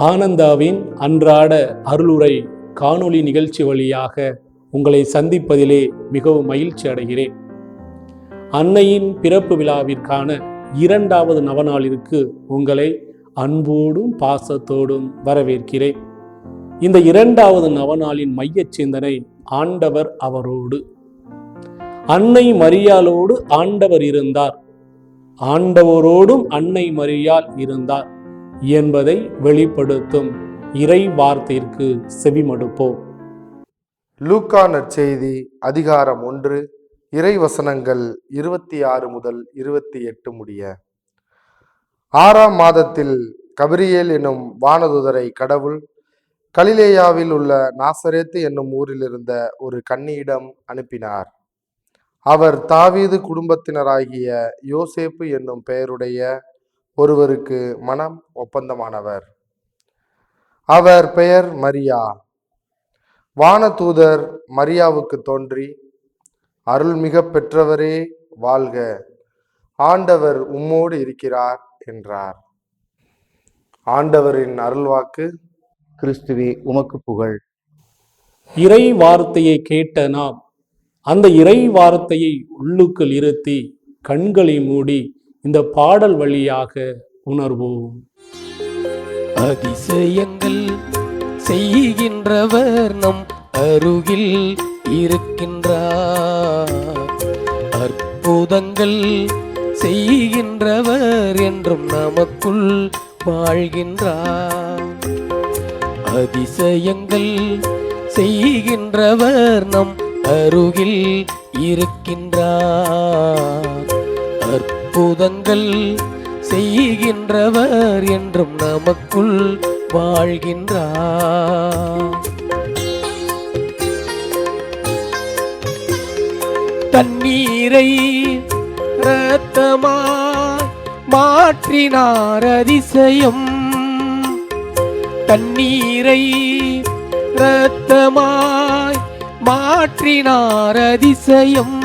ஆனந்தாவின் அன்றாட அருளுரை காணொளி நிகழ்ச்சி வழியாக உங்களை சந்திப்பதிலே மிகவும் மகிழ்ச்சி அடைகிறேன். அன்னையின் பிறப்பு விழாவிற்கான 2வது நவநாளிற்கு உங்களை அன்போடும் பாசத்தோடும் வரவேற்கிறேன். இந்த 2வது நவநாளின் மைய சிந்தனை ஆண்டவர் அவரோடு. அன்னை மரியாளோடு ஆண்டவர் இருந்தார், ஆண்டவரோடும் அன்னை மரியாள் இருந்தார் என்பதை வெளிப்படுத்தும் இறை வார்த்தைக்கு செவிமடுப்போம். லூக்கா நற்செய்தி அதிகாரம் 1 இறை வசனங்கள் 26 முதல் 28 முடிய. 6ஆம் மாதத்தில் கபிரியேல் என்னும் வானதுதரை கடவுள் கலிலேயாவில் உள்ள நாசரேத்து என்னும் ஊரில் இருந்த ஒரு கன்னியிடம் அனுப்பினார். அவர் தாவீது குடும்பத்தினராகிய யோசேப்பு என்னும் பெயருடைய ஒருவருக்கு மனம் ஒப்பந்தமானவர். அவர் பெயர் மரியா. வானதூதர் மரியாவுக்கு தோன்றி, அருள்மிக பெற்றவரே வாழ்க, ஆண்டவர் உம்மோடு இருக்கிறார் என்றார். ஆண்டவரின் அருள்வாக்கு. கிறிஸ்துவே உமக்கு புகழ். இறை வார்த்தையை கேட்ட நாம் அந்த இறை வார்த்தையை உள்ளுக்குள் இருத்தி கண்களை மூடி இந்த பாடல் வழியாக உணர்வோம். அதிசயங்கள் செய்கின்றவர் நம் அருகில் இருக்கின்றார், அற்புதங்கள் செய்கின்றவர் என்றும் நமக்குள் வாழ்கின்றார். அதிசயங்கள் செய்கின்றவர் நம் அருகில் இருக்கின்றார், அற்புதங்கள் செய்கின்றவர் என்றும் நமக்குள் வாழ்கின்றார். தண்ணீரை இரத்தமாய் மாற்றினார் அதிசயம், தண்ணீரை இரத்தமாய் மாற்றினார் அதிசயம்.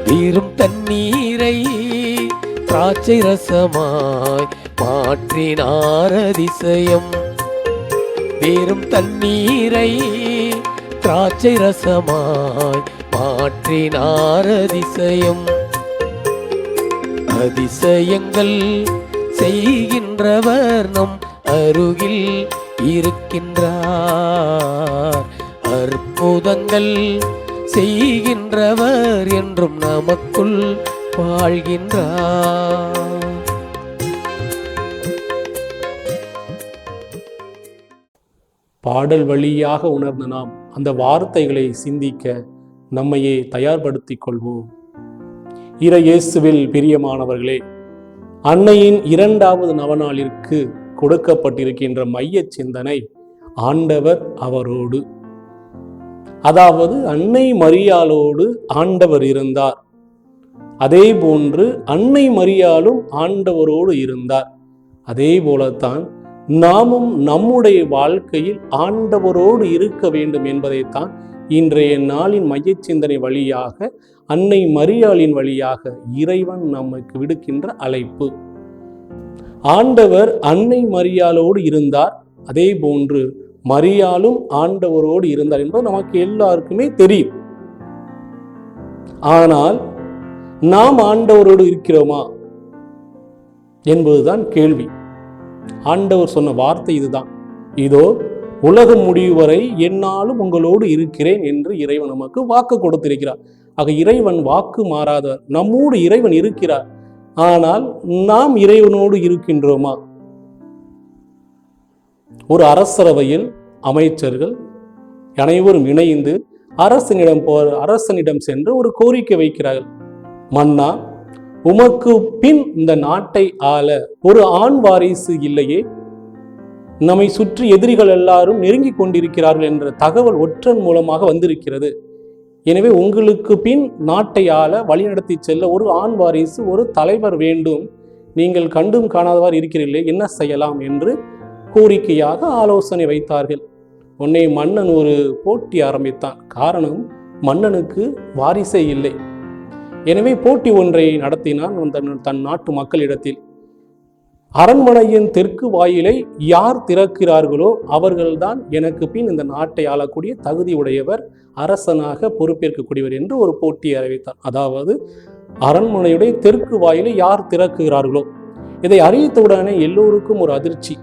வெறும் தண்ணீரை திராட்சை ரசமாய் மாற்றினார் அதிசயம், வெறும் தண்ணீரை திராட்சை ரசமாய் மாற்றினார் அதிசயம். அதிசயங்கள் செய்கின்றவர் நம் அருகில் இருக்கின்றார், அற்புதங்கள் செய்கின்றவர் என்றும் நமக்குள் வாழ்கின்றார். பாடல் வழியாக உணர்ந்த நாம் அந்த வார்த்தைகளை சிந்திக்க நம்மையே தயார்படுத்திக் கொள்வோம். இறை இயேசுவில் பிரியமானவர்களே, அன்னையின் 2வது நவநாளிற்கு கொடுக்கப்பட்டிருக்கின்ற மைய சிந்தனை ஆண்டவர் அவரோடு. அதாவது அன்னை மரியாளோடு ஆண்டவர் இருந்தார், அதே போன்று அன்னை மரியாளும் ஆண்டவரோடு இருந்தார். அதே போலத்தான் நாமும் நம்முடைய வாழ்க்கையில் ஆண்டவரோடு இருக்க வேண்டும் என்பதைத்தான் இன்றைய நாளின் மைய சிந்தனை வழியாக அன்னை மரியாளின் வழியாக இறைவன் நமக்கு விடுக்கின்ற அழைப்பு. ஆண்டவர் அன்னை மரியாளோடு இருந்தார், அதே போன்று மரியாளும் ஆண்டவரோடு இருந்தார் என்பது நமக்கு எல்லாருக்குமே தெரியும். ஆனால் நாம் ஆண்டவரோடு இருக்கிறோமா என்பதுதான் கேள்வி. ஆண்டவர் சொன்ன வார்த்தை இதுதான், இதோ உலகம் முடிவு வரை என்னாலும் உங்களோடு இருக்கிறேன் என்று இறைவன் நமக்கு வாக்கு கொடுத்திருக்கிறார். ஆக இறைவன் வாக்கு மாறாதவர், நம்மோடு இறைவன் இருக்கிறார். ஆனால் நாம் இறைவனோடு இருக்கின்றோமா? ஒரு அரசரவையில் அமைச்சர்கள் அனைவரும் இணைந்து அரசனிடம் சென்று ஒரு கோரிக்கை வைக்கிறார்கள். மன்னா, உமக்கு பின் இந்த நாட்டை ஆள ஒரு ஆண் வாரிசு இல்லையே, நம்மை சுற்றி எதிரிகள் எல்லாரும் நெருங்கி கொண்டிருக்கிறார்கள் என்ற தகவல் ஒற்றன் மூலமாக வந்திருக்கிறது. எனவே உங்களுக்கு பின் நாட்டை ஆள வழிநடத்தி செல்ல ஒரு ஆண் வாரிசு, ஒரு தலைவர் வேண்டும். நீங்கள் கண்டும் காணாதவாறு இருக்கிறீர்களே, என்ன செய்யலாம் என்று கோரிக்கையாக ஆலோசனை வைத்தார்கள். உடனே மன்னன் ஒரு போட்டி ஆரம்பித்தான். காரணம், மன்னனுக்கு வாரிசே இல்லை. எனவே போட்டி ஒன்றை நடத்தினான் தன் நாட்டு மக்களிடத்தில். அரண்மனையின் தெற்கு வாயிலை யார் திறக்கிறார்களோ அவர்கள்தான் எனக்கு பின் இந்த நாட்டை ஆளக்கூடிய தகுதி உடையவர், அரசனாக பொறுப்பேற்கக்கூடியவர் என்று ஒரு போட்டியை அறிவித்தார். அதாவது அரண்மனையுடைய தெற்கு வாயிலை யார் திறக்குகிறார்களோ, இதை அறிவித்தவுடனே எல்லோருக்கும் ஒரு அதிர்ச்சி,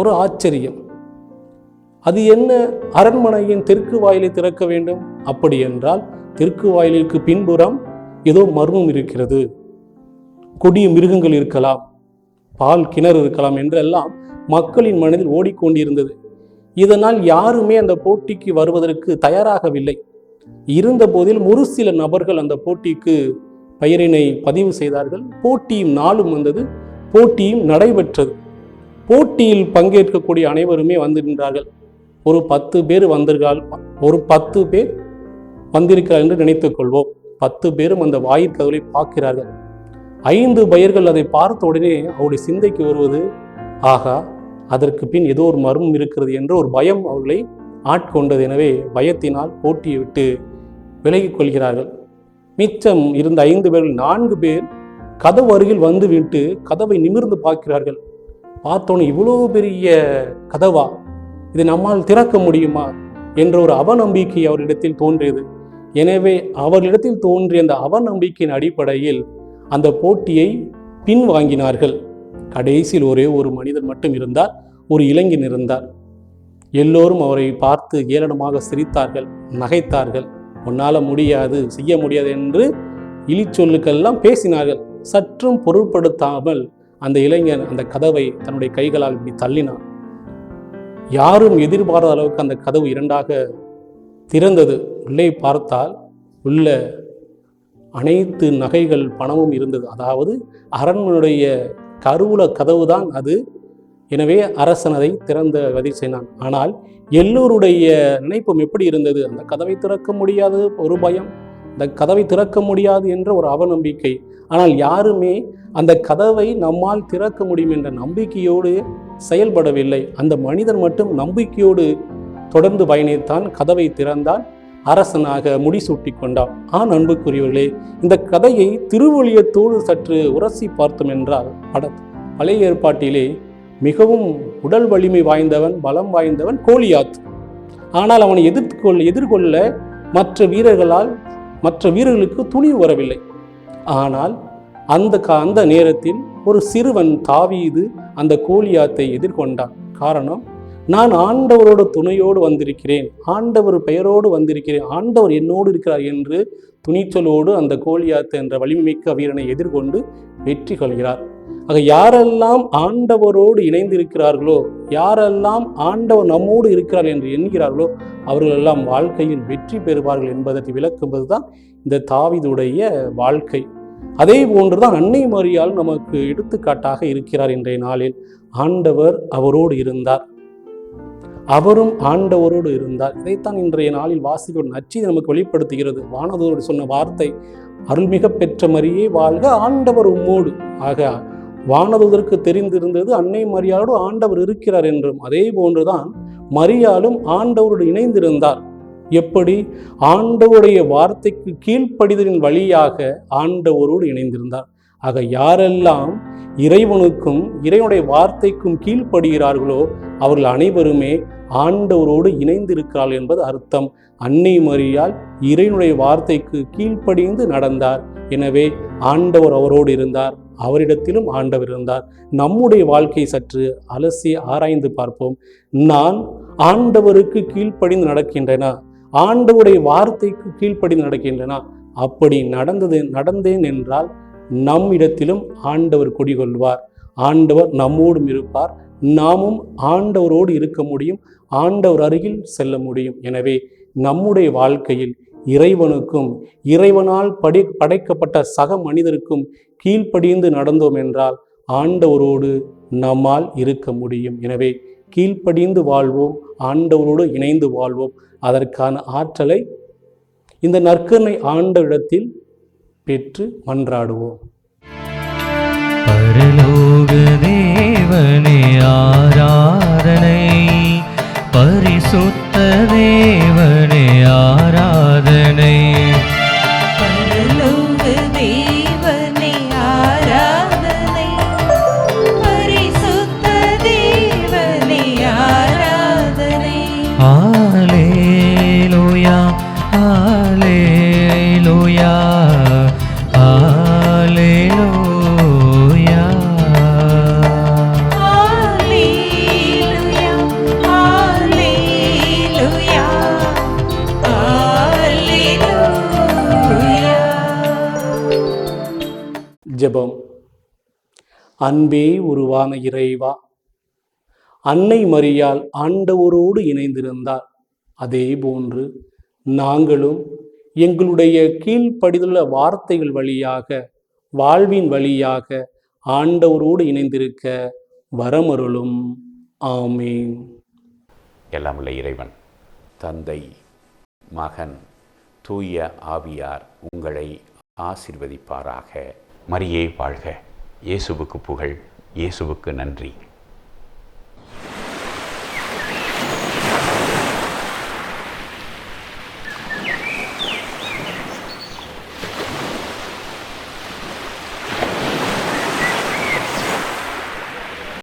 ஒரு ஆச்சரியம். அது என்ன, அரண்மனையின் தெற்கு வாயிலை திறக்க வேண்டும்? அப்படி என்றால் தெற்கு வாயிலுக்கு பின்புறம் ஏதோ மர்மம் இருக்கிறது, கொடிய மிருகங்கள் இருக்கலாம், பால் கிணறு இருக்கலாம் என்றெல்லாம் மக்களின் மனதில் ஓடிக்கொண்டிருந்தது. இதனால் யாருமே அந்த போட்டிக்கு வருவதற்கு தயாராகவில்லை. இருந்த போதிலும் ஒரு சில நபர்கள் அந்த போட்டிக்கு பெயரினை பதிவு செய்தார்கள். போட்டியும் நாளும் வந்தது, போட்டியும் நடைபெற்றது. போட்டியில் பங்கேற்கக்கூடிய அனைவருமே வந்து நின்றார்கள். ஒரு 10 பேர் வந்திருக்கிறார் என்று நினைத்துக் கொள்வோம். 10 பேரும் அந்த வாயிற்கதவை பார்க்கிறார்கள். 5 பயர்கள் அதை பார்த்த உடனே அவருடைய சிந்தைக்கு வருவது, ஆகா, அதற்கு பின் ஏதோ ஒரு மர்மம் இருக்கிறது என்ற ஒரு பயம் அவர்களை ஆட்கொண்டது. எனவே பயத்தினால் போட்டியை விட்டு விலகிக் கொள்கிறார்கள். மிச்சம் இருந்த 5 பேர்கள் 4 பேர் கதவு அருகில் வந்து விட்டு கதவை நிமிர்ந்து பார்க்கிறார்கள். பார்த்தோன்னு இவ்வளவு பெரிய கதவா, இதை நம்மால் திறக்க முடியுமா என்ற ஒரு அவநம்பிக்கை அவரிடத்தில் தோன்றியது. எனவே அவர்களிடத்தில் தோன்றிய அந்த அவநம்பிக்கையின் அடிப்படையில் அந்த போட்டியை பின்வாங்கினார்கள். கடைசியில் ஒரே ஒரு மனிதன் மட்டும் இருந்தார், ஒரு இளைஞன் இருந்தார். எல்லோரும் அவரை பார்த்து ஏளனமாக சிரித்தார்கள், நகைத்தார்கள். உன்னால முடியாது, செய்ய முடியாது என்று இழிச்சொல்லுக்கெல்லாம் பேசினார்கள். சற்றும் பொருட்படுத்தாமல் அந்த இளைஞன் அந்த கதவை தன்னுடைய கைகளால் இப்படி தள்ளினான். யாரும் எதிர்பாராத அளவுக்கு அந்த கதவு 2ஆக திறந்தது. உள்ளே பார்த்தால் உள்ள அனைத்து நகைகள் பணமும் இருந்தது. அதாவது அரண்மனையுடைய கருவூல கதவு தான் அது. எனவே அரசன் அதை திறந்த பதில் செய்தான். ஆனால் எல்லோருடைய நினைப்பும் எப்படி இருந்தது? அந்த கதவை திறக்க முடியாது ஒரு பயம், அந்த கதவை திறக்க முடியாது என்ற ஒரு அவநம்பிக்கை. ஆனால் யாருமே அந்த கதவை நம்மால் திறக்க முடியும் என்ற நம்பிக்கையோடு செயல்படவில்லை. அந்த மனிதன் மட்டும் நம்பிக்கையோடு தொடர்ந்து பயணித்தான். கதவை திறந்தான், அரசனாக முடிசூட்டி கொண்டான். அன்புக்குரியவர்களே, இந்த கதையை திருவொழியத்தோடு சற்று உரசி பார்த்தோம் என்றால், பழைய ஏற்பாட்டிலே மிகவும் உடல் வலிமை வாய்ந்தவன், பலம் வாய்ந்தவன் கோலியாத். ஆனால் அவனை எதிர்கொள்ள மற்ற வீரர்களுக்கு துணிவு வரவில்லை. ஆனால் அந்த நேரத்தில் ஒரு சிறுவன் தாவீது அந்த கோலியாத்தை எதிர்கொண்டான். காரணம், நான் ஆண்டவரோட துணையோடு வந்திருக்கிறேன், ஆண்டவர் பெயரோடு வந்திருக்கிறேன், ஆண்டவர் என்னோடு இருக்கிறார் என்று துணிச்சலோடு அந்த கோலியாத் என்ற வலிமைமிக்க வீரனை எதிர்கொண்டு வெற்றி கொள்கிறார். ஆக யாரெல்லாம் ஆண்டவரோடு இணைந்திருக்கிறார்களோ, யாரெல்லாம் ஆண்டவர் நம்மோடு இருக்கிறார் என்று எண்ணுகிறார்களோ, அவர்களெல்லாம் வாழ்க்கையில் வெற்றி பெறுவார்கள் என்பதற்கு விளக்குவதுதான் இந்த தாவீதுடைய வாழ்க்கை. அதே போன்றுதான் அன்னை மரியாள் நமக்கு எடுத்துக்காட்டாக இருக்கிறார். இன்றைய நாளில் ஆண்டவர் அவரோடு இருந்தார், அவரும் ஆண்டவரோடு இருந்தார். இதைத்தான் இன்றைய நாளில் வாசிக்கும் நற்செய்தி நமக்கு வெளிப்படுத்துகிறது. வானதூதர் சொன்ன வார்த்தை, அருள்மிக பெற்ற மரியே வாழ்க, ஆண்டவர் உம்மோடு. ஆக வானதூதருக்கு தெரிந்திருந்தது அன்னை மரியாளோடு ஆண்டவர் இருக்கிறார் என்றும். அதே போன்றுதான் மரியாளும் ஆண்டவரோடு இணைந்திருந்தார். எப்படி? ஆண்டவருடைய வார்த்தைக்கு கீழ்ப்படிதலின் வழியாக ஆண்டவரோடு இணைந்திருந்தார். ஆக யாரெல்லாம் இறைவனுக்கும் இறைவனுடைய வார்த்தைக்கும் கீழ்ப்படுகிறார்களோ அவர்கள் அனைவருமே ஆண்டவரோடு இணைந்திருக்கிறார்கள் என்பது அர்த்தம். அன்னை மரியாள் இறைவனுடைய வார்த்தைக்கு கீழ்ப்படிந்து நடந்தார். எனவே ஆண்டவர் அவரோடு இருந்தார், அவரிடத்திலும் ஆண்டவர் இருந்தார். நம்முடைய வாழ்க்கை சற்று அலசி ஆராய்ந்து பார்ப்போம். நான் ஆண்டவருக்கு கீழ்ப்படிந்து நடக்கின்றனா? ஆண்டவருடைய வார்த்தைக்கு கீழ்ப்படிந்து நடக்கின்றனா? அப்படி நடந்தேன் என்றால் நம்மிடத்திலும் ஆண்டவர் குடிகொள்வார், ஆண்டவர் நம்மோடும் இருப்பார், நாமும் ஆண்டவரோடு இருக்க முடியும், ஆண்டவர் அருகில் செல்ல முடியும். எனவே நம்முடைய வாழ்க்கையில் இறைவனுக்கும் இறைவனால் படைக்கப்பட்ட சக மனிதருக்கும் கீழ்ப்படிந்து நடந்தோம் என்றால் ஆண்டவரோடு நம்மால் இருக்க முடியும். எனவே கீழ்ப்படிந்து வாழ்வோம், ஆண்டவரோடு இணைந்து வாழ்வோம். அதற்கான ஆற்றலை இந்த நற்கருணை ஆண்டவரிடத்தில் பெற்று மன்றாடுவோம். பரலோக தேவனே ஆராதனை, பரிசுத்த தேவனே ஆராதனை. பரலோக தேவனே ஆராதனை, பரிசுத்த ஹalleluya ஹalleluya ஹalleluya. ஜெபம். அன்பே உருவான இறைவா, அன்னை மரியாள் ஆண்டவரோடு இணைந்திருந்தார். அதே போன்று நாங்களும் எங்களுடைய கீழ்ப்படிந்துள்ள வார்த்தைகள் வழியாக, வாழ்வின் வழியாக ஆண்டவரோடு இணைந்திருக்க வரமருளும். ஆமீன். எல்லாம் உள்ள இறைவன், தந்தை, மகன், தூய ஆவியார் உங்களை ஆசீர்வதிப்பாராக. மரியே வாழ்க. இயேசுவுக்கு புகழ். இயேசுவுக்கு நன்றி.